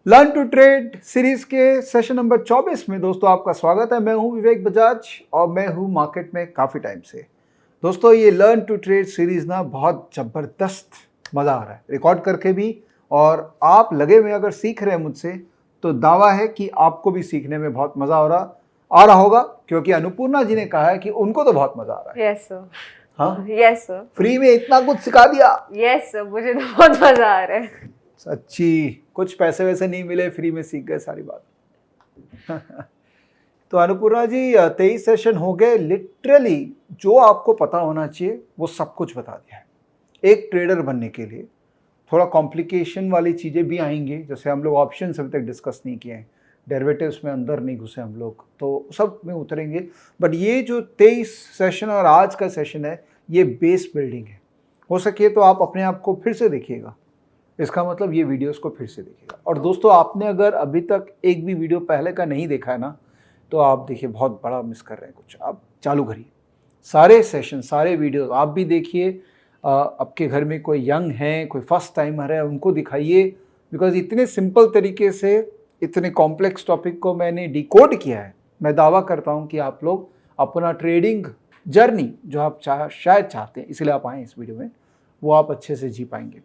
Learn to trade series के session number 24 में दोस्तों आपका स्वागत है। मैं हूं विवेक बजाज और मैं हूं मार्केट में काफ़ी टाइम से। दोस्तों ये लर्न टू ट्रेड सीरीज ना बहुत ज़बरदस्त मज़ा आ रहा है रिकॉर्ड करके भी, और आप लगे हुए अगर सीख रहे हैं मुझसे तो दावा है कि आपको भी सीखने में बहुत मज़ा आ रहा होगा, क्योंकि अनुपूर्णा जी ने कहा है कि उनको तो बहुत मज़ा आ रहा है। Yes sir. हाँ यस सर। फ्री में इतना कुछ सिखा दिया। यस सर, मुझे तो बहुत मजा आ रहा है। सच्ची कुछ पैसे वैसे नहीं मिले, फ्री में सीख गए सारी बात। तो अनुपूर्णा जी 23 सेशन हो गए, लिटरली जो आपको पता होना चाहिए वो सब कुछ बता दिया है। एक ट्रेडर बनने के लिए थोड़ा कॉम्प्लिकेशन वाली चीज़ें भी आएंगी, जैसे हम लोग ऑप्शन अभी तक डिस्कस नहीं किए हैं, डेरिवेटिव्स में अंदर नहीं घुसे हम लोग, तो सब में उतरेंगे। बट ये जो 23 सेशन और आज का सेशन है ये बेस बिल्डिंग है। हो सके तो आप अपने आप को फिर से देखिएगा, इसका मतलब ये वीडियोस को फिर से देखिएगा। और दोस्तों आपने अगर अभी तक एक भी वीडियो पहले का नहीं देखा है ना, तो आप देखिए बहुत बड़ा मिस कर रहे हैं कुछ। आप चालू करिए सारे सेशन सारे वीडियोस आप भी देखिए। आपके घर में कोई यंग है, कोई फर्स्ट टाइमर है, उनको दिखाइए, बिकॉज इतने सिंपल तरीके से इतने कॉम्प्लेक्स टॉपिक को मैंने डिकोड किया है। मैं दावा करता हूँ कि आप लोग अपना ट्रेडिंग जर्नी जो आप शायद चाहते हैं, इसलिए आप आए इस वीडियो में, वो आप अच्छे से जी पाएंगे।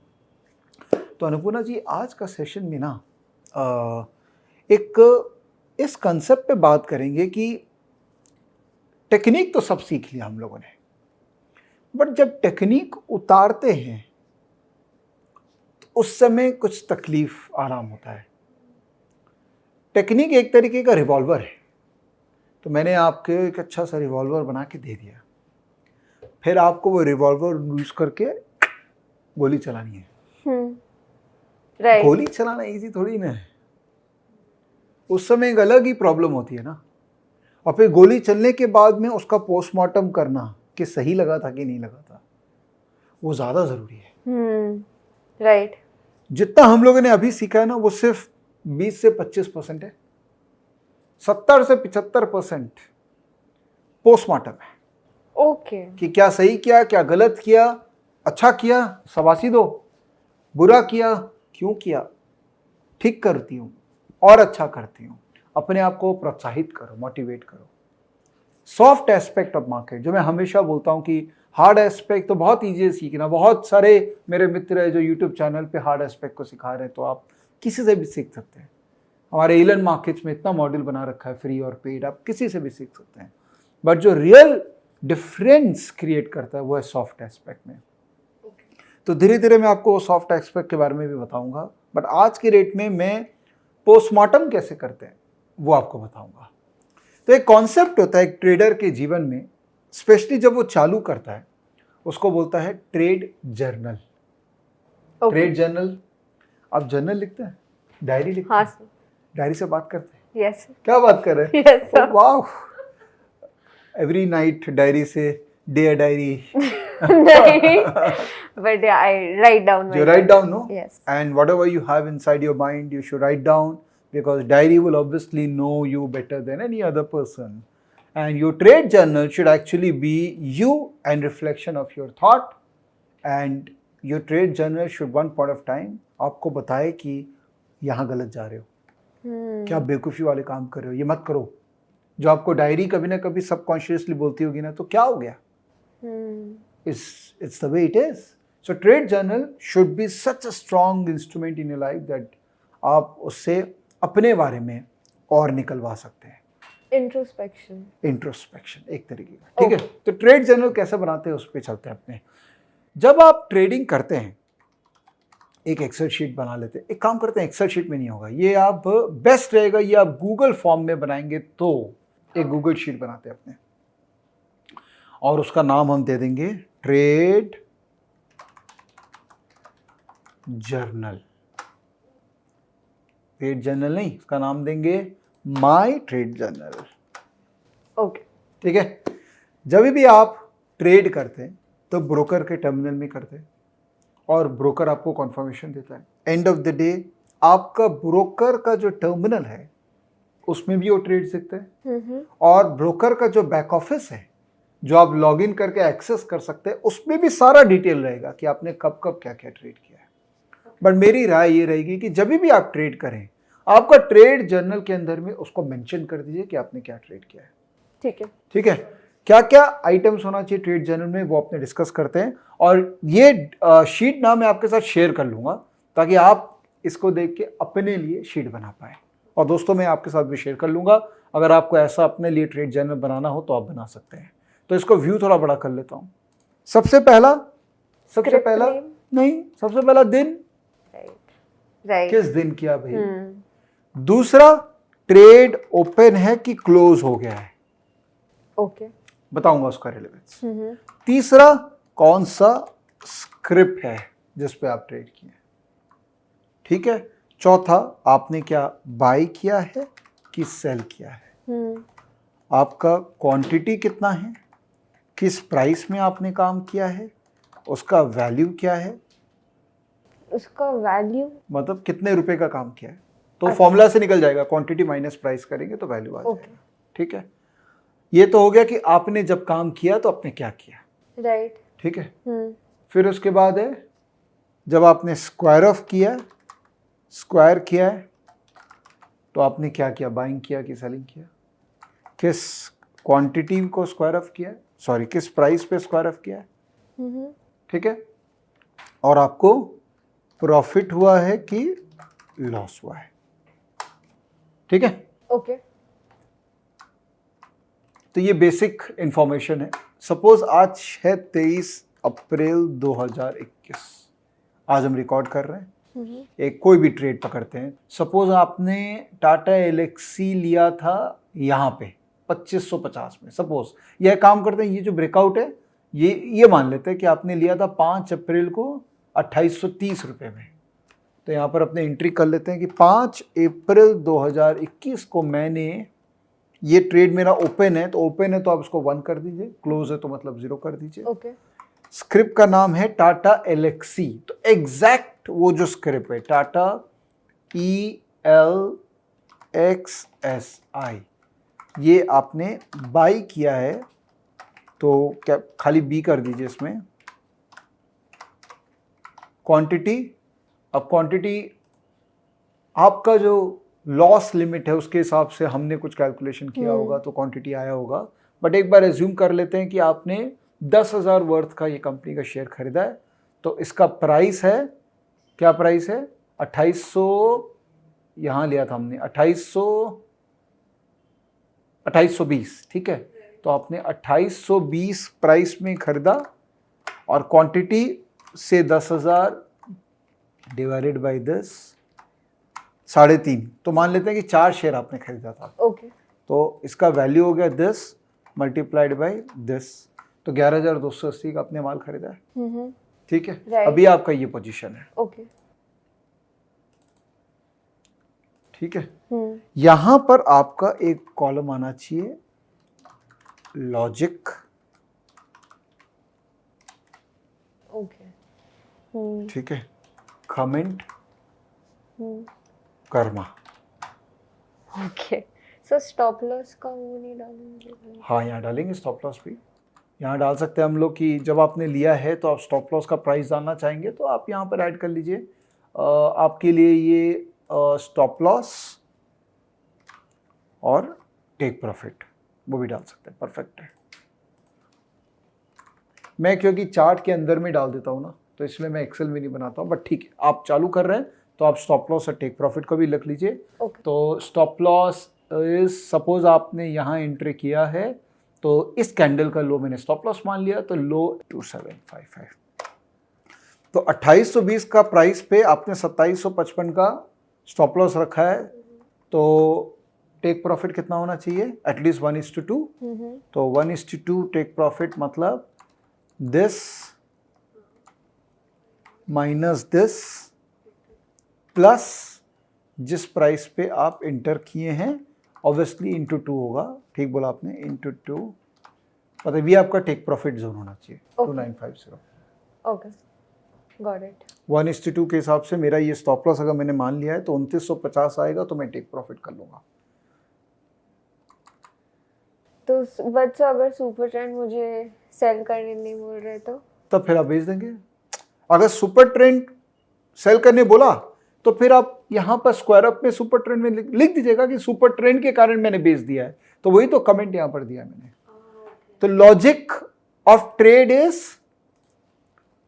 तो अनुपूर्णा जी आज का सेशन में ना एक इस कंसेप्ट पे बात करेंगे कि टेक्निक तो सब सीख लिया हम लोगों ने, बट जब टेक्निक उतारते हैं तो उस समय कुछ तकलीफ आराम होता है। टेक्निक एक तरीके का रिवॉल्वर है, तो मैंने आपको एक अच्छा सा रिवॉल्वर बना के दे दिया, फिर आपको वो रिवॉल्वर यूज करके गोली चलानी है। right. गोली चलाना इजी थोड़ी ना है, उस समय एक अलग ही प्रॉब्लम होती है ना। और फिर गोली चलने के बाद में उसका पोस्टमार्टम करना कि सही लगा था कि नहीं लगा था, वो ज़्यादा ज़रूरी है। राइट। जितना हम लोगों ने अभी सीखा है ना वो सिर्फ 20 से 25% है, 70 से 75% पोस्टमार्टम है। ओके। कि क्या सही किया, क्या गलत किया, अच्छा किया शाबाशी दो, बुरा किया क्यों किया, ठीक करती हूँ और अच्छा करती हूँ, अपने आप को प्रोत्साहित करो, मोटिवेट करो। सॉफ्ट एस्पेक्ट ऑफ मार्केट, जो मैं हमेशा बोलता हूँ कि हार्ड एस्पेक्ट तो बहुत ईजी है सीखना। बहुत सारे मेरे मित्र हैं जो यूट्यूब चैनल पे हार्ड एस्पेक्ट को सिखा रहे हैं, तो आप किसी से भी सीख सकते हैं। हमारे एलन मार्केट्स में इतना मॉड्यूल बना रखा है फ्री और पेड, आप किसी से भी सीख सकते हैं। बट जो रियल डिफरेंस क्रिएट करता है वो है सॉफ्ट एस्पेक्ट में। तो धीरे धीरे मैं आपको सॉफ्ट एस्पेक्ट के बारे में भी बताऊंगा, बट आज के रेट में मैं पोस्टमार्टम कैसे करते हैं वो आपको बताऊंगा। तो एक कॉन्सेप्ट होता है एक ट्रेडर के जीवन में, स्पेशली जब वो चालू करता है, उसको बोलता है ट्रेड जर्नल। ट्रेड जर्नल, आप जर्नल लिखते हैं, डायरी लिखते हैं? हाँ, डायरी से बात करते हैं? यस। क्या बात कर रहे हैं? यस। वाह, एवरी नाइट डायरी से day diary. But yeah, I write down. You write down, no? Yes. And whatever you have inside your mind, you should write down, because diary will obviously know you better than any other person. And your trade journal should actually be you and reflection of your thought. And your trade journal should one point of time आपको बताए कि यहाँ गलत जा रहे हो, क्या बेवकूफ़ी वाले काम कर रहे हो, ये मत करो। जो आपको डायरी कभी ना कभी सबकॉन्शियसली बोलती होगी ना, तो क्या हो गया? It's the way it is. So trade journal should be such a strong instrument in your life that आप उससे अपने बारे में और निकलवा सकते हैं। इंट्रोस्पेक्शन एक तरीके का, ठीक है। तो ट्रेड जर्नल कैसे बनाते हैं उस पर चलते हैं अपने। जब आप ट्रेडिंग करते हैं एक एक्सेल शीट बना लेते हैं। एक काम करते हैं, एक्सेल शीट में नहीं होगा ये, आप बेस्ट रहेगा ये आप गूगल फॉर्म में बनाएंगे। तो एक गूगल शीट बनाते हैं अपने, और उसका नाम हम दे देंगे ट्रेड जर्नल। ट्रेड जर्नल नहीं, उसका नाम देंगे माय ट्रेड जर्नल। ओके, ठीक है। जब भी आप ट्रेड करते हैं तो ब्रोकर के टर्मिनल में करते हैं, और ब्रोकर आपको कॉन्फर्मेशन देता है। एंड ऑफ द डे आपका ब्रोकर का जो टर्मिनल है उसमें भी वो ट्रेड दिखते हैं, और ब्रोकर का जो बैक ऑफिस है जो आप लॉगिन करके एक्सेस कर सकते हैं, उसमें भी सारा डिटेल रहेगा कि आपने कब कब क्या क्या ट्रेड किया है। बट मेरी राय ये रहेगी कि जब भी आप ट्रेड करें, आपका ट्रेड जर्नल के अंदर में उसको मेंशन कर दीजिए कि आपने क्या ट्रेड किया है। ठीक है। ठीक है, क्या क्या आइटम्स होना चाहिए ट्रेड जर्नल में वो अपने डिस्कस करते हैं। और ये शीट ना मैं आपके साथ शेयर कर लूंगा ताकि आप इसको देख के अपने लिए शीट बना पाए, और दोस्तों मैं आपके साथ भी शेयर कर लूंगा। अगर आपको ऐसा अपने लिए ट्रेड जर्नल बनाना हो तो आप बना सकते हैं। तो इसको व्यू थोड़ा बड़ा कर लेता हूं। सबसे पहला Script name? नहीं, सबसे पहला दिन, राइट। किस दिन किया भाई। दूसरा, ट्रेड ओपन है कि क्लोज हो गया है, ओके। बताऊंगा उसका रिलेवेंस। तीसरा, कौन सा स्क्रिप्ट है जिस पे आप ट्रेड किए। ठीक है। चौथा, आपने क्या बाय किया है कि सेल किया है। आपका क्वांटिटी कितना है, किस प्राइस में आपने काम किया है, उसका वैल्यू क्या है, उसका वैल्यू मतलब कितने रुपए का काम किया है। तो फॉर्मूला से निकल जाएगा, क्वांटिटी माइनस प्राइस करेंगे तो वैल्यू आ जाएगा। ठीक है, ये तो हो गया कि आपने जब काम किया तो आपने क्या किया। राइट। ठीक है। फिर उसके बाद है जब आपने स्क्वायर ऑफ किया, स्क्वायर किया है तो आपने क्या किया, बाइंग किया कि सेलिंग किया, किस क्वांटिटी को स्क्वायर ऑफ किया, सॉरी किस प्राइस पे स्क्वायर ऑफ किया है। ठीक है, और आपको प्रॉफिट हुआ है कि लॉस हुआ है। ठीक है, ओके। तो ये बेसिक इंफॉर्मेशन है। सपोज आज है 23 अप्रैल 2021, आज हम रिकॉर्ड कर रहे हैं। एक कोई भी ट्रेड पकड़ते हैं। सपोज आपने टाटा एलेक्सी लिया था यहाँ पे 2550 में। सपोज यह काम करते हैं, ये जो ब्रेकआउट है ये मान लेते हैं कि आपने लिया था 5 अप्रैल को 2830 रुपये में। तो यहाँ पर अपने एंट्री कर लेते हैं कि 5 अप्रैल 2021 को मैंने, ये ट्रेड मेरा ओपन है, तो ओपन है तो आप इसको 1 कर दीजिए, क्लोज है तो मतलब 0 कर दीजिए। ओके। स्क्रिप्ट का नाम है टाटा एलेक्सी, तो एग्जैक्ट वो जो स्क्रिप्ट है टाटा ELXSI, ये आपने बाई किया है तो क्या खाली बी कर दीजिए इसमें। क्वांटिटी, अब क्वांटिटी आपका जो लॉस लिमिट है उसके हिसाब से हमने कुछ कैलकुलेशन किया होगा तो क्वांटिटी आया होगा। बट एक बार एज्यूम कर लेते हैं कि आपने 10,000 वर्थ का ये कंपनी का शेयर खरीदा है, तो इसका प्राइस है, क्या प्राइस है, 2800, यहाँ लिया था हमने 2820। ठीक है, तो आपने 2820 प्राइस में खरीदा और क्वांटिटी से 10,000 डिवाइडेड बाई 10, 3.5, तो मान लेते हैं कि 4 शेयर आपने खरीदा था। ओके। तो इसका वैल्यू हो गया 10 मल्टीप्लाइड बाई 10, तो 11,280 का आपने माल खरीदा है। ठीक है, Right. अभी आपका ये पोजीशन है। ओके। ठीक है, यहां पर आपका एक कॉलम आना चाहिए लॉजिक। ओके। ठीक है, comment, Karma. Okay. So stop loss का वो नहीं डालेंगे? हाँ, यहाँ डालेंगे स्टॉप लॉस भी। यहाँ डाल सकते हैं हम लोग कि जब आपने लिया है तो आप स्टॉप लॉस का प्राइस जानना चाहेंगे तो आप यहाँ पर ऐड कर लीजिए। आपके लिए ये स्टॉप लॉस और टेक प्रॉफिट वो भी डाल सकते हैं, परफेक्ट है। मैं क्योंकि चार्ट के अंदर में डाल देता हूँ ना, तो इसलिए मैं एक्सेल में नहीं बनाता हूँ, बट ठीक है, आप चालू कर रहे हैं तो आप स्टॉप लॉस और टेक प्रॉफिट को भी लिख लीजिए। तो स्टॉप लॉस इज, सपोज आपने यहाँ एंट्री किया है तो इस कैंडल का लो मैंने स्टॉप लॉस मान लिया, तो लो 2755। तो 2820 का प्राइस पे आपने 2755 का स्टॉप लॉस रखा है, तो टेक प्रॉफिट कितना होना चाहिए, एटलीस्ट 1:2। तो 1:2 टेक प्रॉफिट मतलब दिस माइनस दिस प्लस जिस प्राइस पे आप इंटर किए हैं, ऑब्वियसली इंटू 2 होगा। ठीक बोला आपने, इंटू 2, मतलब ये आपका टेक प्रॉफिट जोन होना चाहिए। 2950। Okay, got it. 1:2 के हिसाब से मेरा ये स्टॉप लॉस अगर मैंने मान लिया है तो 2950 आएगा, तो मैं टेक प्रॉफिट कर लूंगा। तो बच्चों अगर सुपर ट्रेंड मुझे सेल करने नहीं बोल रहे तो तब फिर आप बेच देंगे। अगर सुपर ट्रेंड सेल करने बोला तो फिर आप यहाँ पर स्क्वायर अप में सुपर ट्रेंड में लिख दीजिएगा कि सुपर ट्रेंड के कारण मैंने बेच दिया है, तो वही तो कमेंट यहाँ पर दिया मैंने। तो logic of trade is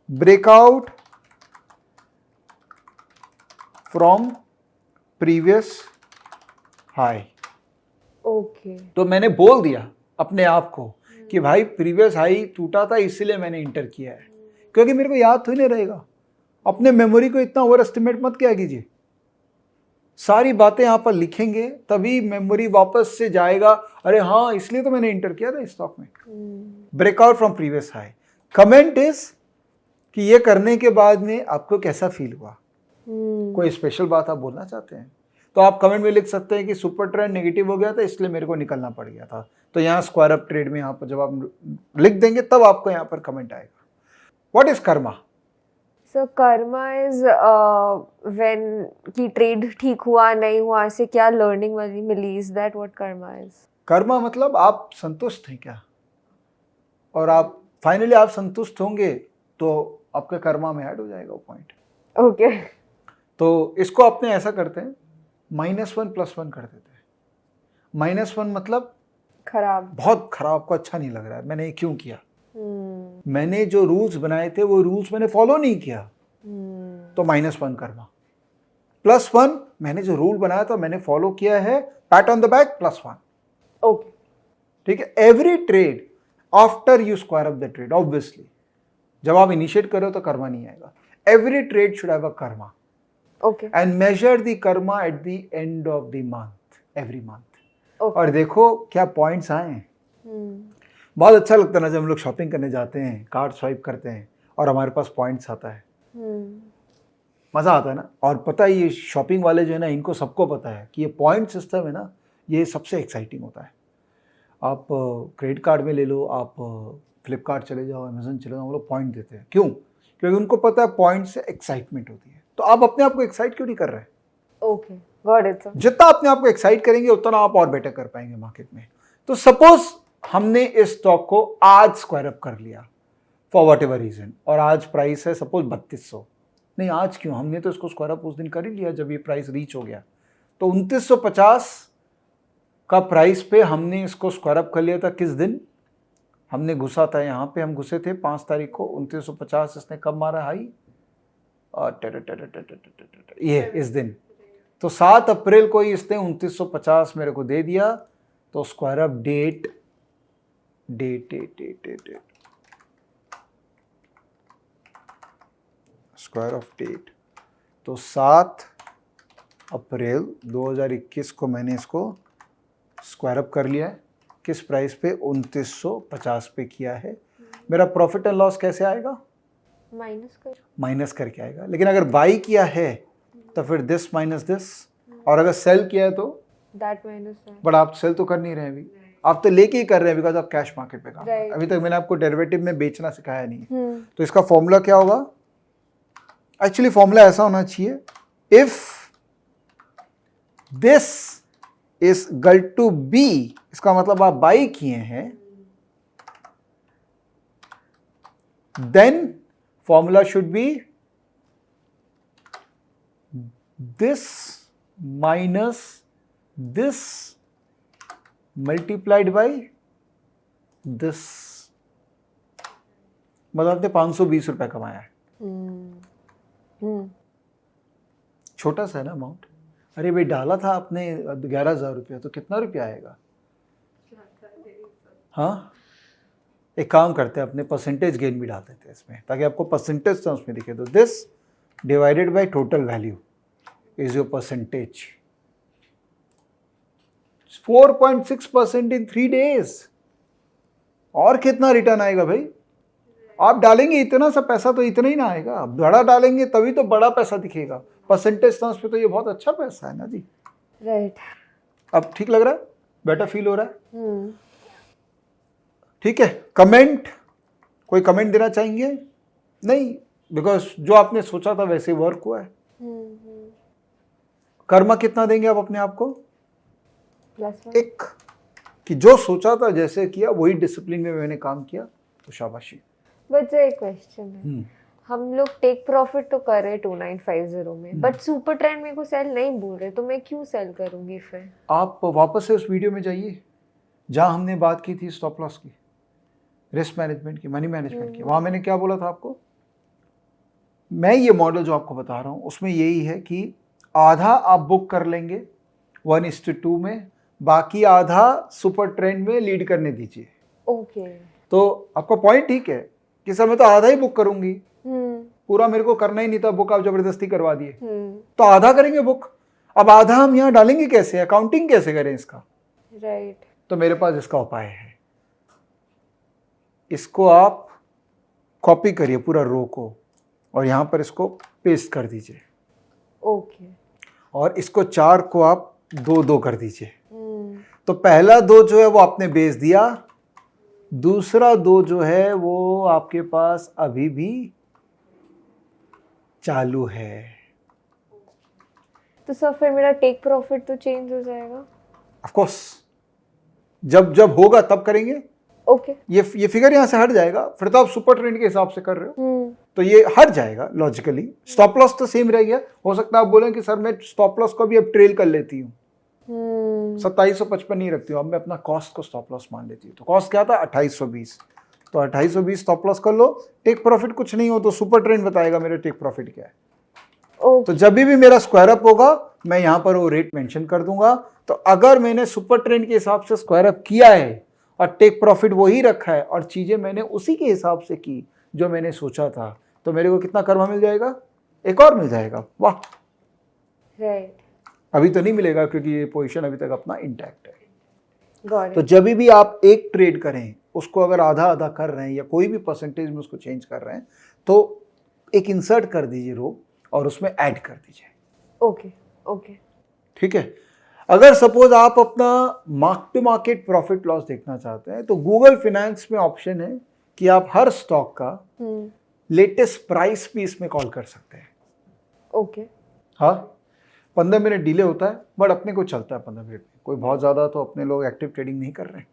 breakout from previous high. Okay. तो मैंने बोल दिया अपने आप को कि भाई प्रीवियस हाई टूटा था इसलिए मैंने इंटर किया है, क्योंकि मेरे को याद तो ही नहीं रहेगा। अपने मेमोरी को इतना ओवर एस्टिमेट मत किया कीजिए, सारी बातें यहां पर लिखेंगे तभी मेमोरी वापस से जाएगा, अरे हाँ इसलिए तो मैंने इंटर किया था इस स्टॉक में। Breakout from previous high. Comment is कि ये करने के बाद में आपको कैसा फील हुआ, कोई स्पेशल बात आप बोलना चाहते हैं तो आप कमेंट में लिख सकते हैं कि सुपर ट्रेंड नेगेटिव हो गया था इसलिए मेरे को निकलना पड़ गया था। तो यहाँ स्क्वायर अप ट्रेड में यहाँ पर जब आप लिख देंगे तब आपको यहाँ पर कमेंट आएगा। What is karma? So karma is when की ट्रेड ठीक हुआ नहीं हुआ, ऐसे क्या लर्निंग वाली मिली, is that what karma is? Karma मतलब आप संतुष्ट हैं क्या, और आप फाइनली आप संतुष्ट होंगे तो आपके कर्मा में ऐड हो जाएगा वो पॉइंट। ओके। तो इसको अपने ऐसा करते हैं -1 +1 कर देते हैं। -1 मतलब खराब, बहुत खराब, आपको अच्छा नहीं लग रहा है, मैंने ये क्यों किया, मैंने जो रूल्स बनाए थे वो रूल्स मैंने फॉलो नहीं किया, तो -1 कर्मा। +1 मैंने जो रूल बनाया था मैंने फॉलो किया है, PAT on the back, +1। Okay. ठीक है। Every trade after you square up the trade, obviously जब आप इनिशिएट करो तो कर्मा नहीं आएगा। Every trade should have a Karma, okay, and measure the Karma at the end of the month, every month. Okay. और देखो क्या पॉइंट्स आए हैं। बहुत अच्छा लगता है ना जब हम लोग शॉपिंग करने जाते हैं, कार्ड स्वाइप करते हैं और हमारे पास पॉइंट्स आता है, मज़ा आता है ना। और पता है ये शॉपिंग वाले जो है ना, इनको सबको पता है कि ये पॉइंट सिस्टम है ना, ये सबसे एक्साइटिंग होता है। आप क्रेडिट कार्ड में ले लो, आप फ्लिपकार्ट चले जाओ, अमेजन चले जाओ, वो लोग पॉइंट देते हैं। क्यों? क्योंकि उनको पता है पॉइंट से एक्साइटमेंट होती है। तो आप अपने आप को एक्साइट क्यों नहीं कर रहे? Okay, got it sir. जितना अपने आप को एक्साइट करेंगे उतना आप और बेटर कर पाएंगे मार्केट में। तो सपोज हमने इस स्टॉक को आज स्क्वायर अप कर लिया फॉर वॉट एवर रीजन, और आज प्राइस है सपोज 3200, नहीं आज क्यों, हमने तो इसको स्क्वायर अप उस दिन कर ही लिया जब ये प्राइस रीच हो गया। तो 2950 का प्राइस पे हमने इसको स्क्वायर अप कर लिया था। किस दिन हमने घुसा था? यहाँ पे हम घुसे थे 5 तारीख को। 2950 इसने कब मारा हाई? ये इस दिन। तो 7 अप्रैल को ही इसने 2950 मेरे को दे दिया। तो square up date square of date, तो 7 अप्रैल 2021 को मैंने इसको स्क्वायर अप कर लिया है। किस प्राइस पे? 2950 पे किया है। मेरा प्रॉफिट एंड लॉस कैसे आएगा? माइनस करके आएगा। लेकिन अगर बाई किया है तो फिर दिस माइनस दिस, और अगर सेल किया है तो दैट माइनस है। बट आप सेल तो कर नहीं रहे हैं अभी, आप तो लेके ही कर रहे हैं बिकॉज आप कैश मार्केट पे काम। Right. अभी तक मैंने आपको डेरिवेटिव में बेचना सिखाया नहीं है। तो इसका फॉर्मूला क्या होगा? एक्चुअली फॉर्मूला ऐसा होना चाहिए, if this is equal to B, इसका मतलब आप बाई किए हैं, then formula should be this minus this multiplied by this. मतलब आपने 520 रुपए कमाया है। छोटा सा है ना अमाउंट। अरे भाई डाला था आपने 11,000 रुपया, तो कितना रुपया आएगा? हाँ, एक काम करते हैं, अपने परसेंटेज गेन भी डाल देते हैं इसमें ताकि आपको परसेंटेज टर्म्स में दिखे। तो this divided by total value is your percentage. 4.6% in 3 days। और कितना रिटर्न आएगा भाई? आप डालेंगे इतना सा पैसा तो इतना ही ना आएगा, बड़ा डालेंगे तभी तो बड़ा पैसा दिखेगा। परसेंटेज टर्म्स पे तो ये बहुत अच्छा पैसा है ना जी। राइट। अब ठीक लग रहा है? बेटर फील हो रहा है? ठीक है। कमेंट, कोई कमेंट देना चाहेंगे? नहीं, बिकॉज जो आपने सोचा था वैसे वर्क हुआ है। कर्मा कितना देंगे आप अपने आप को? +1। एक, कि जो सोचा था जैसे किया वही डिसिप्लिन में मैंने काम किया, तो शाबाशी। बट सर एक क्वेश्चन है, हम लोग टेक प्रॉफिट तो कर रहे 2950 में, बट सुपर ट्रेंड मेरे को सेल नहीं बोल रहे, तो मैं क्यों सेल करूंगी फिर? आप वापस से उस वीडियो में जाइए जहां हमने बात की थी स्टॉप लॉस की, रिस्क मैनेजमेंट की, मनी मैनेजमेंट की। वहां मैंने क्या बोला था आपको? मैं ये मॉडल जो आपको बता रहा हूं उसमें यही है कि आधा आप बुक कर लेंगे 1:2 में, बाकी आधा सुपर ट्रेंड में लीड करने दीजिए। ओके। तो आपका पॉइंट ठीक है कि सर मैं तो आधा ही बुक करूंगी, पूरा मेरे को करना ही नहीं था बुक, आप जबरदस्ती करवा दिए, तो आधा करेंगे बुक। अब आधा हम यहाँ डालेंगे कैसे, अकाउंटिंग कैसे करें इसका? राइट। तो मेरे पास इसका उपाय है। इसको आप कॉपी करिए पूरा रो को और यहाँ पर इसको पेस्ट कर दीजिए। ओके। और इसको 4 को आप 2-2 कर दीजिए। तो पहला 2 जो है वो आपने बेच दिया, दूसरा 2 जो है वो आपके पास अभी भी चालू है। तो सर फिर मेरा टेक प्रॉफिट तो चेंज हो जाएगा? ऑफ कोर्स, जब जब होगा तब करेंगे। ओके। ये फिगर यहाँ से हट जाएगा, फिर तो आप सुपर ट्रेंड के हिसाब से कर रहे हो, तो ये हट जाएगा लॉजिकली। स्टॉप लॉस तो सेम रह गया। हो सकता है आप बोलें कि सर मैं स्टॉप लॉस को भी अब ट्रेल कर लेती हूँ, 2755 नहीं रखती हूँ, अब मैं अपना कॉस्ट को स्टॉप लॉस मान लेती हूँ। तो कॉस्ट क्या था? 2820। तो 2820 स्टॉप लॉस कर लो, टेक प्रॉफिट कुछ नहीं हो तो सुपर ट्रेंड बताएगा मेरे टेक प्रॉफिट क्या है। तो जब भी मेरा स्क्वायर अप होगा मैं यहाँ पर वो रेट मेंशन कर दूंगा। तो अगर मैंने सुपर ट्रेंड के हिसाब से स्क्वायर अप किया है और टेक प्रॉफिट वही रखा है और चीजें मैंने उसी के हिसाब से की जो मैंने सोचा था, तो मेरे को कितना कर्मा मिल जाएगा? एक और मिल जाएगा। वाह। राइट। अभी तो नहीं मिलेगा क्योंकि ये पोजीशन अभी तक अपना इंटैक्ट है। तो तो जब भी आप एक ट्रेड करें उसको अगर आधा आधा कर रहे हैं या कोई भी परसेंटेज में उसको चेंज कर रहे हैं, तो एक इंसर्ट कर दीजिए रो और उसमें ऐड कर दीजिए। ओके। ओके। ठीक है। अगर सपोज आप अपना mark to market profit loss देखना चाहते हैं तो गूगल फाइनेंस में ऑप्शन है कि आप हर स्टॉक का लेटेस्ट प्राइस भी इसमें कॉल कर सकते हैं। ओके। हाँ, 15 मिनट डिले होता है बट अपने को चलता है 15 मिनट में, कोई बहुत ज़्यादा तो अपने लोग एक्टिव ट्रेडिंग नहीं कर रहे हैं।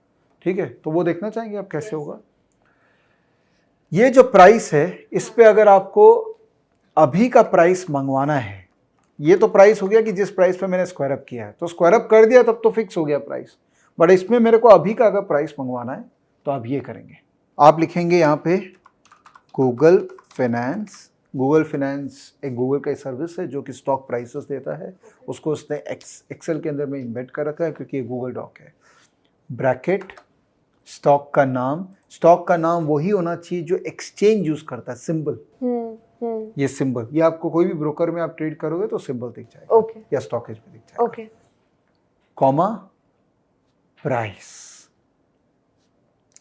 ठीक है, तो वो देखना चाहेंगे आप कैसे होगा। ये जो प्राइस है इस पे अगर आपको अभी का प्राइस मंगवाना है, ये तो प्राइस हो गया कि जिस प्राइस पे मैंने स्क्वायर अप किया है, तो स्क्वायर अप कर दिया तब तो फिक्स हो गया प्राइस, बट इसमें मेरे को अभी का अगर प्राइस मंगवाना है तो आप ये करेंगे, आप लिखेंगे यहाँ पे गूगल फाइनेंस। गूगल फाइनेंस एक गूगल का सर्विस है जो कि स्टॉक प्राइसेस देता है, उसको उसने एक्सेल के अंदर में इम्बेड कर रखा है क्योंकि ये गूगल डॉक है। ब्रैकेट स्टॉक का नाम वही होना चाहिए जो एक्सचेंज यूज करता है, सिंबल। ये सिंबल, ये आपको कोई भी ब्रोकर में आप ट्रेड करोगे तो सिंबल दिख जाएगा। ओके। या स्टॉकेज में दिख जाएगा। ओके। कॉमा प्राइस,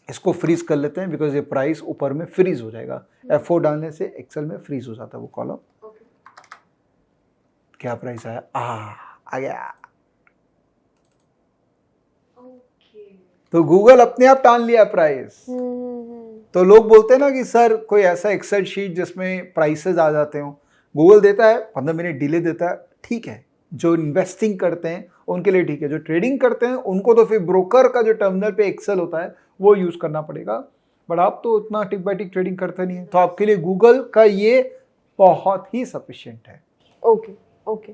इसको फ्रीज कर लेते हैं बिकॉज ये प्राइस ऊपर में फ्रीज हो जाएगा। F4 डालने से एक्सेल में फ्रीज हो जाता है वो कॉलम। क्या प्राइस आया? आ गया। तो गूगल अपने आप टान लिया प्राइस। तो लोग बोलते हैं ना कि सर कोई ऐसा एक्सेल शीट जिसमें प्राइसेस आ जाते हो, गूगल देता है 15 मिनट डिले देता है, ठीक है। जो इन्वेस्टिंग करते हैं उनके लिए ठीक है, जो ट्रेडिंग करते हैं उनको तो फिर ब्रोकर का जो टर्मिनल पे एक्सेल होता है वो यूज करना पड़ेगा। बट आप तो उतना टिक बाय टिक ट्रेडिंग करते नहीं है, तो आपके लिए गूगल का ये बहुत ही सफिशिएंट है। ओके। ओके।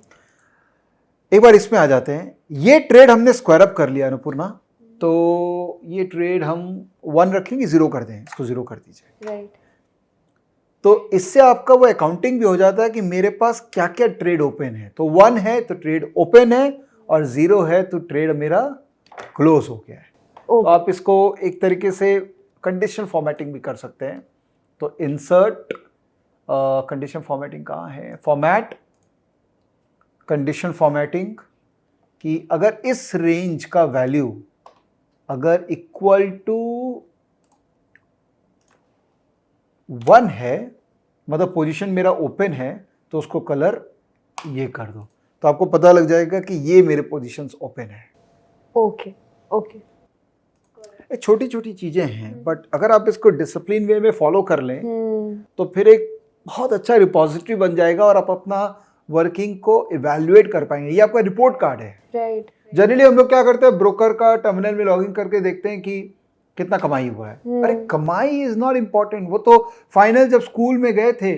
एक बार इसमें आ जाते हैं। ये ट्रेड हमने स्क्वायर अप कर लिया अनुपूर्णा, तो ये ट्रेड हम 1 रखेंगे, 0 कर दें, इसको 0 कर दीजिए। राइट। तो इससे आपका वो अकाउंटिंग भी हो जाता है कि मेरे पास क्या क्या ट्रेड ओपन है। तो 1 है तो ट्रेड ओपन है और 0 है तो ट्रेड मेरा क्लोज हो गया है। तो आप इसको एक तरीके से कंडीशनल फॉर्मेटिंग भी कर सकते हैं। तो इंसर्ट कंडीशन फॉर्मेटिंग कहाँ है? फॉर्मेट कंडीशन फॉर्मेटिंग कि अगर इस रेंज का वैल्यू अगर इक्वल टू 1 है, मतलब पोजीशन मेरा ओपन है, तो उसको कलर ये कर दो, तो आपको पता लग जाएगा कि ये मेरे पोजीशंस ओपन है। ओके। ओके। ये छोटी छोटी चीजें हैं, बट अगर आप इसको डिसिप्लिन वे में फॉलो कर लें तो फिर एक बहुत अच्छा रिपोजिटरी बन जाएगा और आप अपना वर्किंग को इवैल्यूएट कर पाएंगे। ये आपका रिपोर्ट कार्ड है। राइट। जनरली हम लोग क्या करते हैं, ब्रोकर का टर्मिनल में लॉगिन करके देखते हैं कि कितना कमाई हुआ है। अरे कमाई इज नॉट इम्पोर्टेंट, वो तो फाइनल जब स्कूल में गए थे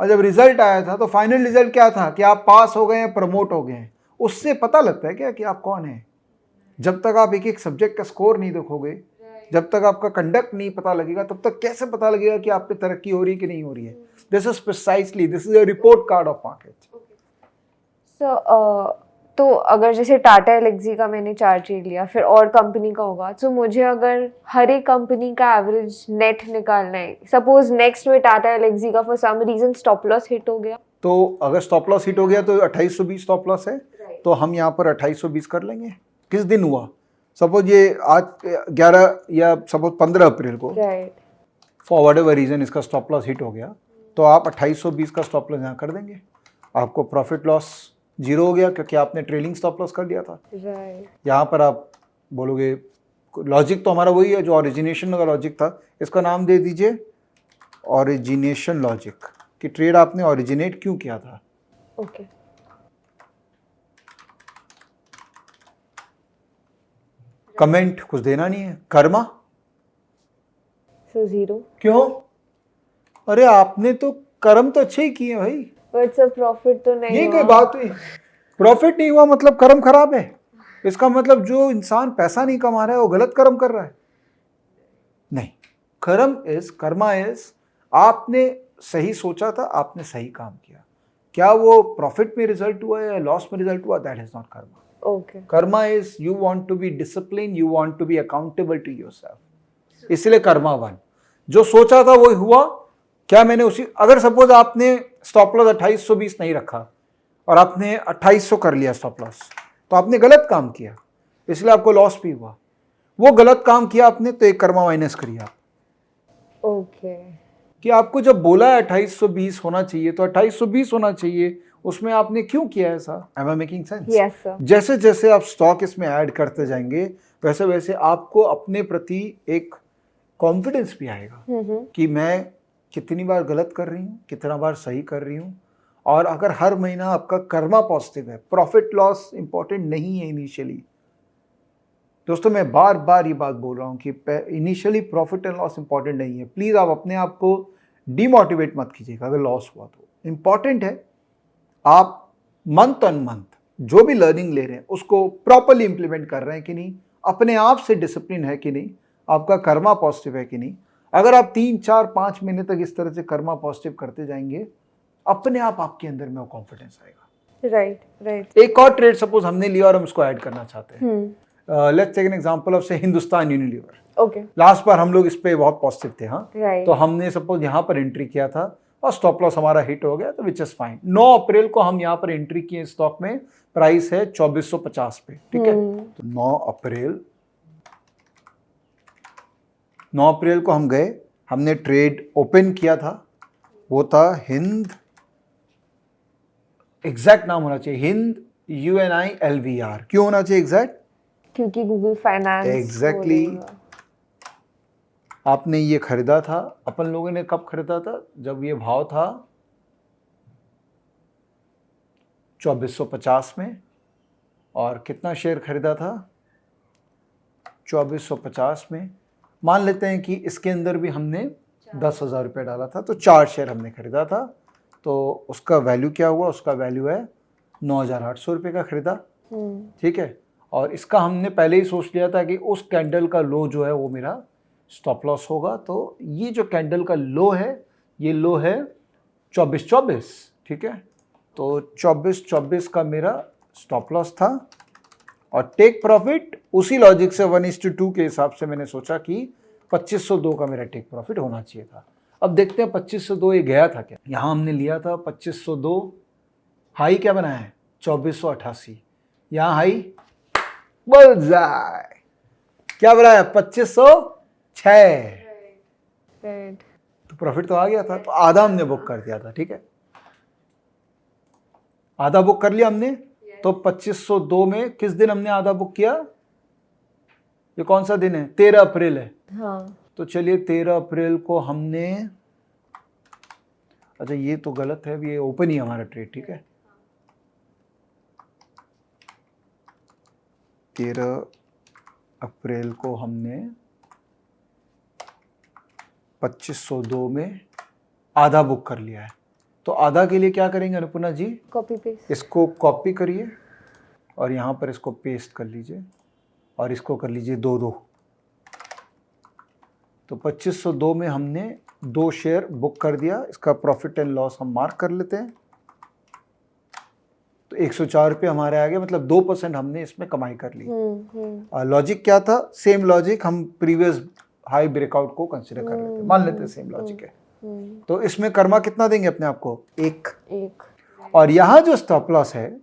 और जब रिजल्ट आया था तो फाइनल रिजल्ट क्या था कि आप पास हो गए हैं, प्रमोट हो गए हैं, उससे पता लगता है क्या कि आप कौन है। जब तक आप एक एक सब्जेक्ट का स्कोर नहीं देखोगे, जब तक आपका कंडक्ट नहीं पता लगेगा, तब तक कैसे पता लगेगा कि आप पे तरक्की हो रही है कि नहीं हो रही है। This is precisely, this is a report card of market. तो अगर जैसे टाटा एलेक्सी का मैंने चार्ट रीड लिया, फिर और कंपनी का होगा, तो मुझे अगर हर एक कंपनी का एवरेज नेट निकालना है, सपोज नेक्स्ट में टाटा एलेक्सी का for some reason stop loss hit हो गया, तो अगर स्टॉप लॉस हिट हो गया तो 2820 स्टॉप लॉस है, तो हम यहाँ पर 2820 कर लेंगे। किस दिन हुआ, सपोज ये आज 11 या सपोज 15 अप्रैल को फॉर वट एवर रीजन इसका स्टॉप लॉस हिट हो गया, तो आप 2820 का स्टॉप लॉस यहाँ कर देंगे। आपको प्रॉफिट लॉस 0 हो गया क्योंकि आपने ट्रेलिंग स्टॉप लॉस कर दिया था। यहाँ पर आप बोलोगे लॉजिक तो हमारा वही है जो ओरिजिनेशन का लॉजिक था, इसका नाम दे दीजिए ओरिजिनेशन लॉजिक, कि ट्रेड आपने ओरिजिनेट क्यों किया था। ओके। कमेंट कुछ देना नहीं है। कर्मा So 0. क्यों? अरे आपने तो कर्म तो अच्छे ही किए भाई, बट सर प्रॉफिट तो नहीं ये हुआ। कोई बात हुई? प्रॉफिट नहीं हुआ मतलब कर्म खराब है? इसका मतलब जो इंसान पैसा नहीं कमा रहा है वो गलत कर्म कर रहा है? नहीं, कर्मा इज आपने सही सोचा था, आपने सही काम किया। क्या वो प्रॉफिट में रिजल्ट हुआ या लॉस में रिजल्ट हुआ, that is not karma. Okay. Karma is you want to be discipline, you want to be accountable to yourself, इसलिए कर्मा वन। जो सोचा था वो हुआ। क्या मैंने उसी, अगर सपोज आपने स्टॉप लॉस 2820 नहीं रखा और आपने 2800 कर लिया स्टॉप लॉस, तो आपने गलत काम किया, इसलिए आपको लॉस भी हुआ। वो गलत काम किया आपने, तो एक कर्मा माइनस करिए आप। ओके। कि आपको जब बोला है 2820 होना चाहिए तो 2820 होना चाहिए, उसमें आपने क्यों किया ऐसा? Am I making sense? Yes sir. जैसे जैसे आप स्टॉक इसमें ऐड करते जाएंगे वैसे वैसे आपको अपने प्रति एक कॉन्फिडेंस भी आएगा कि मैं कितनी बार गलत कर रही हूँ, कितना बार सही कर रही हूँ। और अगर हर महीना आपका कर्मा पॉजिटिव है, प्रॉफिट लॉस इंपॉर्टेंट नहीं है इनिशियली। दोस्तों मैं बार बार ये बात बोल रहा हूँ कि initially profit and loss important नहीं है। प्लीज़ आप अपने आप को डिमोटिवेट मत कीजिएगा अगर लॉस हुआ तो। इंपॉर्टेंट है आप मंथ ऑन मंथ जो भी लर्निंग ले रहे हैं उसको प्रॉपरली इंप्लीमेंट कर रहे हैं कि नहीं, अपने आप से डिसिप्लिन है कि नहीं, आपका कर्मा पॉजिटिव है कि नहीं। अगर आप 3, 4, 5 महीने तक इस तरह से कर्मा पॉजिटिव करते जाएंगे, अपने आप आपके अंदर में वो कॉन्फिडेंस आएगा। राइट। एक और ट्रेड सपोज हमने लिया और हम इसको ऐड करना चाहते हैं। Let's take an example of से हिंदुस्तान यूनिलीवर। ओके। लास्ट बार हम लोग इस पे बहुत पॉजिटिव थे, हाँ। राइट। तो हमने सपोज यहाँ पर एंट्री किया था और स्टॉप लॉस हमारा हिट हो गया, तो विच इज फाइन। 9 अप्रैल को हम यहाँ पर एंट्री किए स्टॉक में, प्राइस है 2450 पे, ठीक है। तो 9 अप्रैल को हम गए, हमने ट्रेड ओपन किया था, वो था हिंद, एग्जैक्ट नाम होना चाहिए हिंद UNILVR। क्यों होना चाहिए एग्जैक्ट? क्योंकि गूगल फाइनेंस। एग्जैक्टली। आपने ये खरीदा था, अपन लोगों ने कब खरीदा था? जब ये भाव था 2450 में, और कितना शेयर खरीदा था? 2450 में। मान लेते हैं कि इसके अंदर भी हमने 10,000 रुपये डाला था, तो 4 शेयर हमने खरीदा था, तो उसका वैल्यू क्या हुआ? उसका वैल्यू है 9,800 रुपये का खरीदा, ठीक है। और इसका हमने पहले ही सोच लिया था कि उस कैंडल का लो जो है वो मेरा स्टॉप लॉस होगा। तो ये जो कैंडल का लो है, ये लो है 2424, ठीक है। तो 2424 का मेरा स्टॉप लॉस था, और टेक प्रॉफिट उसी लॉजिक से 1:2 के हिसाब से मैंने सोचा कि 2502 का मेरा टेक प्रॉफिट होना चाहिए था। अब देखते हैं 2502 ये गया था क्या? यहाँ हमने लिया था 2502, हाई क्या बनाया है? 2488। यहाँ हाई बुलजाई क्या बनाया? 2506। तो प्रॉफिट तो आ गया था, तो आधा हमने बुक कर दिया था, ठीक है। आधा बुक कर लिया हमने। तो 2502 में किस दिन हमने आधा बुक किया? ये कौन सा दिन है? 13 अप्रैल है। हाँ। तो चलिए 13 अप्रैल को हमने, अच्छा ये तो गलत है, ये ओपन ही हमारा ट्रेड, ठीक है। 13 अप्रैल को हमने 2502 में आधा बुक कर लिया है, तो आधा के लिए क्या करेंगे अनुपुना जी? Copy paste. इसको कॉपी करिए और यहाँ पर इसको पेस्ट कर लीजिए और इसको कर लीजिए 2-2। तो 2502 में हमने 2 शेयर बुक कर दिया, इसका प्रॉफिट एंड लॉस हम मार्क कर लेते हैं। तो 104 रुपये हमारे आ गए, मतलब 2% हमने इसमें कमाई कर ली। लॉजिक क्या था? सेम लॉजिक हम प्रीवियस हाई ब्रेकआउट को कंसिडर कर लेते हैं, मान लेते हैं सेम लॉजिक है। तो इसमें कर्मा कितना देंगे अपने आप को? 1। और यहाँ जो स्टॉप लॉस है,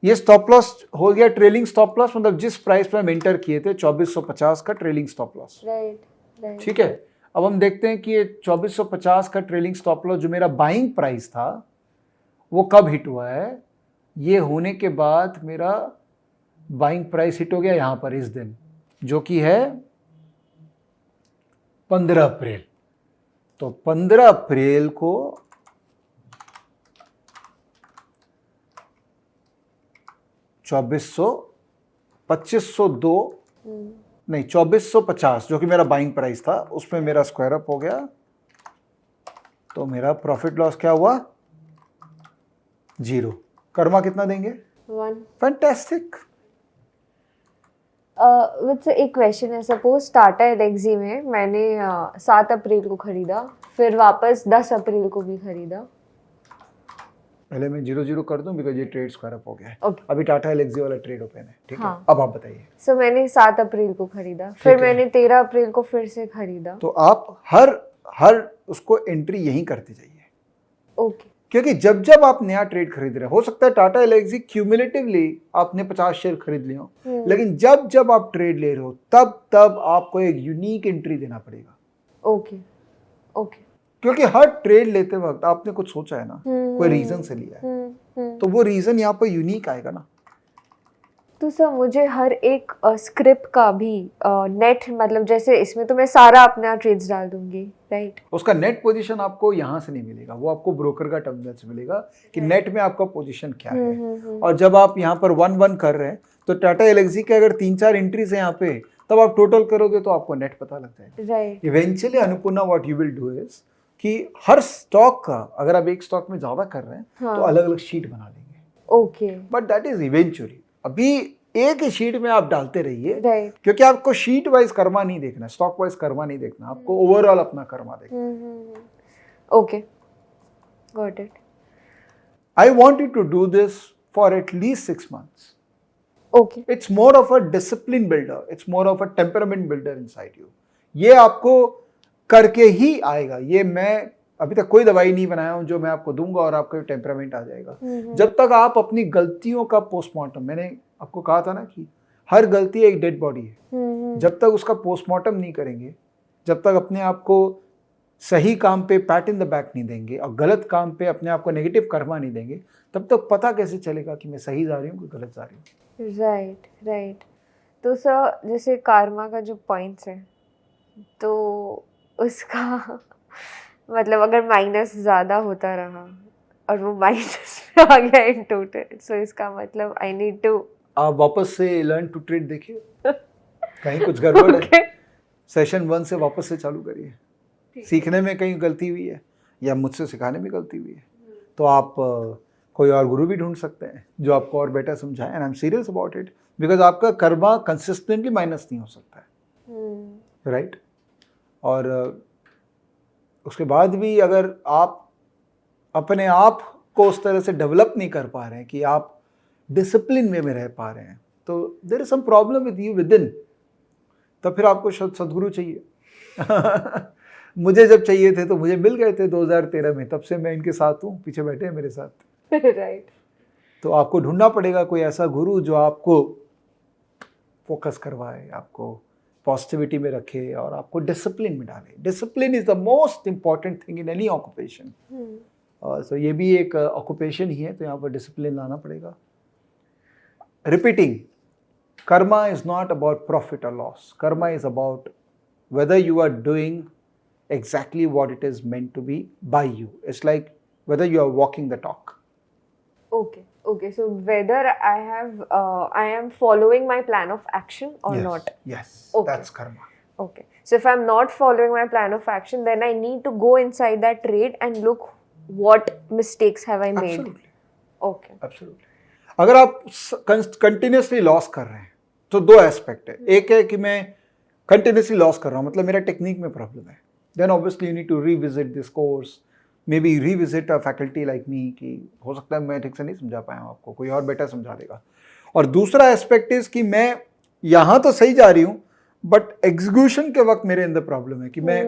ये स्टॉप लॉस हो गया ट्रेलिंग स्टॉप लॉस, मतलब जिस प्राइस पे हम एंटर किए थे 2450 का ट्रेलिंग स्टॉप लॉस। राइट। ठीक है, अब हम देखते हैं कि ये 2450 का ट्रेलिंग स्टॉप लॉस जो मेरा बाइंग प्राइस था वो कब हिट हुआ है? ये होने के बाद मेरा बाइंग प्राइस हिट हो गया यहाँ पर इस दिन, जो कि है 15 अप्रैल। तो 15 अप्रैल को 2502 नहीं 2450 जो कि मेरा बाइंग प्राइस था, उसमें मेरा स्क्वायर अप हो गया। तो मेरा प्रॉफिट लॉस क्या हुआ? 0। कर्मा कितना देंगे? 1। फैंटास्टिक। एक क्वेश्चन है, सपोज टाटा एलेक्सी में मैंने 7 अप्रैल को खरीदा, फिर वापस 10 अप्रैल को भी खरीदा। पहले मैं 0-0 कर दूं बिकॉज ये ट्रेड स्क्वायर अप हो गया है। Okay. अभी टाटा एलेक्सी वाला ट्रेड ओपन है, ठीक हाँ. है? अब आप बताइए। सो मैंने 7 अप्रैल को खरीदा, फिर मैंने 13 अप्रैल को फिर से खरीदा। तो आप हर उसको एंट्री यहीं करते जाइए। ओके। क्योंकि जब जब आप नया ट्रेड खरीद रहे हो सकता है टाटा एलेक्सी क्यूमुलेटिवली आपने 50 शेयर खरीद लिए हो, लेकिन जब जब आप ट्रेड ले रहे हो तब आपको एक यूनिक एंट्री देना पड़ेगा। ओके। क्योंकि हर ट्रेड लेते वक्त आपने कुछ सोचा है ना, कोई रीजन से लिया है, तो वो रीजन यहाँ पर यूनिक आएगा ना। तो सर मुझे हर एक स्क्रिप्ट का भी नेट, मतलब जैसे इसमें तो मैं सारा अपना ट्रेड्स डाल दूंगी, राइट? उसका नेट पोजीशन आपको यहाँ से नहीं मिलेगा, वो आपको ब्रोकर का टर्मिनल से मिलेगा कि नेट में आपका पोजीशन क्या है। और जब आप यहाँ पर 1-1 कर रहे हैं तो टाटा एलेक्सी के अगर 3-4 एंट्रीज है यहाँ पे, तब आप टोटल करोगे तो आपको नेट पता लग जाएगा। Right. Eventually Annapurna what you will do is कि हर स्टॉक का, अगर आप एक स्टॉक में ज्यादा कर रहे हैं तो अलग अलग शीट बना लेंगे। Okay. But that is eventually, अभी एक ही शीट में आप डालते रहिए, राइट। क्योंकि आपको शीट वाइज कर्मा नहीं देखना, स्टॉक वाइज कर्मा नहीं देखना, आपको ओवरऑल अपना कर्मा देखना। Okay, got it. I want you to do this for at least 6 months. Okay. It's more of a discipline builder, it's more of a temperament builder inside you. ये आपको करके ही आएगा। ये मैं अभी तक कोई दवाई नहीं बनाया हूं जो मैं आपको दूंगा और आपका टेम्परामेंट आ जाएगा। जब तक आप अपनी गलतियों का पोस्टमार्टम, मैंने आपको कहा था ना कि हर गलती एक डेड बॉडी है, जब तक उसका पोस्टमार्टम नहीं करेंगे, जब तक अपने आप को सही काम पे पैट इन द बैक नहीं देंगे और गलत काम पे अपने आप को नेगेटिव कर्मा नहीं देंगे, तब तक पता कैसे चलेगा कि मैं सही जा रही हूँ कि गलत जा रही हूँ। राइट। तो सर जैसे कार्मा का जो पॉइंट्स है, तो उसका मतलब अगर माइनस ज़्यादा होता रहा और वो माइनस में आ गया इन टोटल, सो इसका मतलब आई नीड टू, आप वापस से लर्न टू ट्रेड देखिए, कहीं कुछ गड़बड़ है, सेशन 1 से वापस से चालू करिए। सीखने में कहीं गलती हुई है या मुझसे सिखाने में गलती हुई है तो आप कोई और गुरु भी ढूंढ सकते हैं जो आपको और बेटर समझाए। And I am serious about it, because आपका कर्मा कंसिस्टेंटली माइनस नहीं हो सकता है, राइट? और उसके बाद भी अगर आप अपने आप को उस तरह से डेवलप नहीं कर पा रहे हैं कि आप डिसिप्लिन में रह पा रहे हैं, तो there is some problem with you within. तब फिर आपको सदगुरु चाहिए। मुझे जब चाहिए थे तो मुझे मिल गए थे 2013 में, तब से मैं इनके साथ हूँ, पीछे बैठे हैं मेरे साथ। राइट। तो आपको ढूंढना पड़ेगा कोई ऐसा गुरु जो आपको फोकस करवाए, आपको पॉजिटिविटी में रखे और आपको डिसिप्लिन में डाले। Discipline is the most important thing in any occupation. So ये भी एक ऑक्यूपेशन ही है, तो यहाँ पर डिसिप्लिन लाना पड़ेगा। Repeating, karma is not about profit और loss. Karma is about whether you are doing exactly what it is meant to be by you. It's like whether you are walking the talk. Okay. So whether I am following my plan of action or Yes, not. Yes, Okay. that's karma. Okay. So if I'm not following my plan of action, then I need to go inside that trade and look what mistakes have I made. Absolutely. Okay. Absolutely. अगर आप continuously loss कर रहे हैं तो दो aspect है. एक है कि मैं कंटिन्यूसली लॉस कर रहा हूँ, मतलब मेरा टेक्निक में प्रॉब्लम है. Then obviously you need to revisit this course, maybe revisit a faculty like me, कि हो सकता है मैं ठीक से नहीं समझा पाया हूँ आपको, कोई और बेटर समझा देगा. और दूसरा एस्पेक्ट इज कि मैं यहाँ तो सही जा रही हूँ बट एग्जीक्यूशन के वक्त मेरे अंदर प्रॉब्लम है कि मैं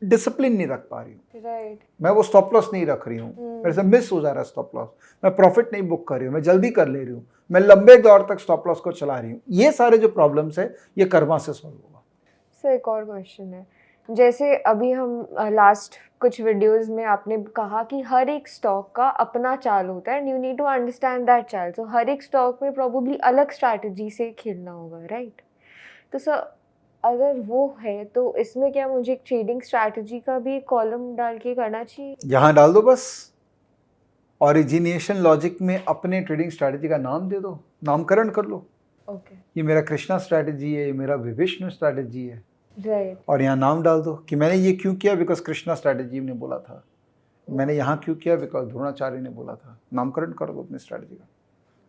डिसिप्लिन नहीं रख पा रही हूँ. Right. मैं वो स्टॉप लॉस नहीं रख रही हूँ, मेरे से मिस हो जा रहा है स्टॉप लॉस, मैं प्रॉफिट नहीं बुक कर रही हूँ, मैं जल्दी कर ले रही हूँ, मैं लंबे दौर तक स्टॉप लॉस को चला रही हूँ. ये सारे जो प्रॉब्लम्स है ये कर्मा से सॉल्व होगा. सर एक और क्वेश्चन है, जैसे अभी हम लास्ट कुछ वीडियोस में आपने कहा कि हर एक स्टॉक का अपना चाल होता है and you need to understand that चाल. सो हर एक स्टॉक में प्रोबेबली अलग स्ट्रैटेजी से खेलना होगा, राइट? तो सर अगर वो है तो इसमें क्या मुझे एक ट्रेडिंग स्ट्रैटेजी का भी कॉलम डाल के करना चाहिए? यहाँ डाल दो बस, ओरिजिनेशन लॉजिक में अपने ट्रेडिंग स्ट्रैटेजी का नाम दे दो, नामकरण कर लो. ओके. ये मेरा कृष्णा स्ट्रैटेजी है, ये मेरा विष्णु स्ट्रैटेजी है, राइट. और यहाँ नाम डाल दो कि मैंने ये क्यों किया बिकॉज कृष्णा स्ट्रैटेजी ने बोला था, मैंने यहाँ क्यों किया बिकॉज द्रोणाचार्य ने बोला था. नामकरण कर दो अपनी स्ट्रैटेजी का.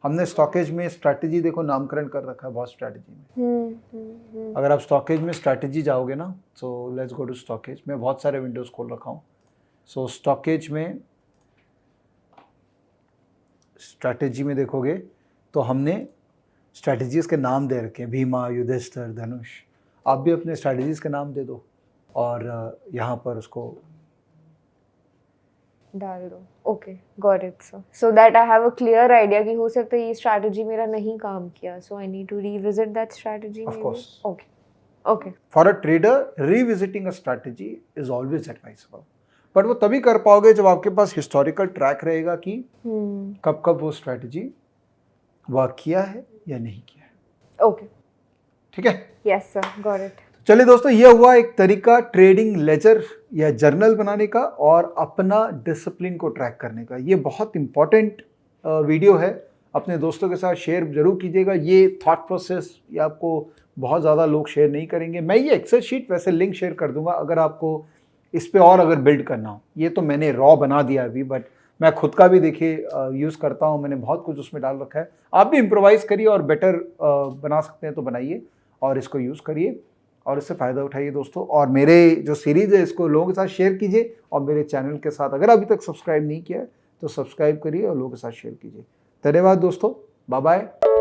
हमने स्टॉकेज में स्ट्रैटेजी देखो नामकरण कर रखा है बहुत स्ट्रैटेजी में. अगर आप स्टॉकेज में स्ट्रैटेजी जाओगे ना, so let's go to StockEdge. मैं बहुत सारे विंडोज खोल रखा हूँ. सो स्टॉकेज में स्ट्रैटेजी में देखोगे तो हमने स्ट्रैटेजीज के नाम दे रखे हैं, भीमा, युधिष्ठिर, धनुष. आप भी अपने स्ट्रैटेजीज के नाम दे दो और यहाँ पर उसको डाल दो. Okay, got it sir. So that I have a clear idea कि हो सकता है ये स्ट्रैटेजी मेरा नहीं काम किया, so I need to revisit that strategy. Of course. Okay. Okay. For a trader revisiting a strategy is always advisable, but वो तभी कर पाओगे जब आपके पास हिस्टोरिकल ट्रैक रहेगा कि कब कब वो स्ट्रैटेजी वर्क किया है या नहीं किया है. ओके. ठीक है. Yes sir, got it. चलिए दोस्तों, ये हुआ एक तरीका ट्रेडिंग लेजर या जर्नल बनाने का और अपना डिसिप्लिन को ट्रैक करने का. ये बहुत इंपॉर्टेंट वीडियो है, अपने दोस्तों के साथ शेयर जरूर कीजिएगा. ये थॉट प्रोसेस ये आपको बहुत ज़्यादा लोग शेयर नहीं करेंगे. मैं ये एक्सेल शीट वैसे लिंक शेयर कर दूंगा अगर आपको इस पे और अगर बिल्ड करना हो. ये तो मैंने रॉ बना दिया अभी, बट मैं खुद का भी देखिए यूज़ करता हूँ, मैंने बहुत कुछ उसमें डाल रखा है. आप भी इम्प्रोवाइज़ करिए और बेटर बना सकते हैं तो बनाइए और इसको यूज़ करिए और इससे फ़ायदा उठाइए दोस्तों. और मेरे जो सीरीज़ है इसको लोगों के साथ शेयर कीजिए और मेरे चैनल के साथ अगर अभी तक सब्सक्राइब नहीं किया है तो सब्सक्राइब करिए और लोगों के साथ शेयर कीजिए. धन्यवाद दोस्तों, बाय बाय.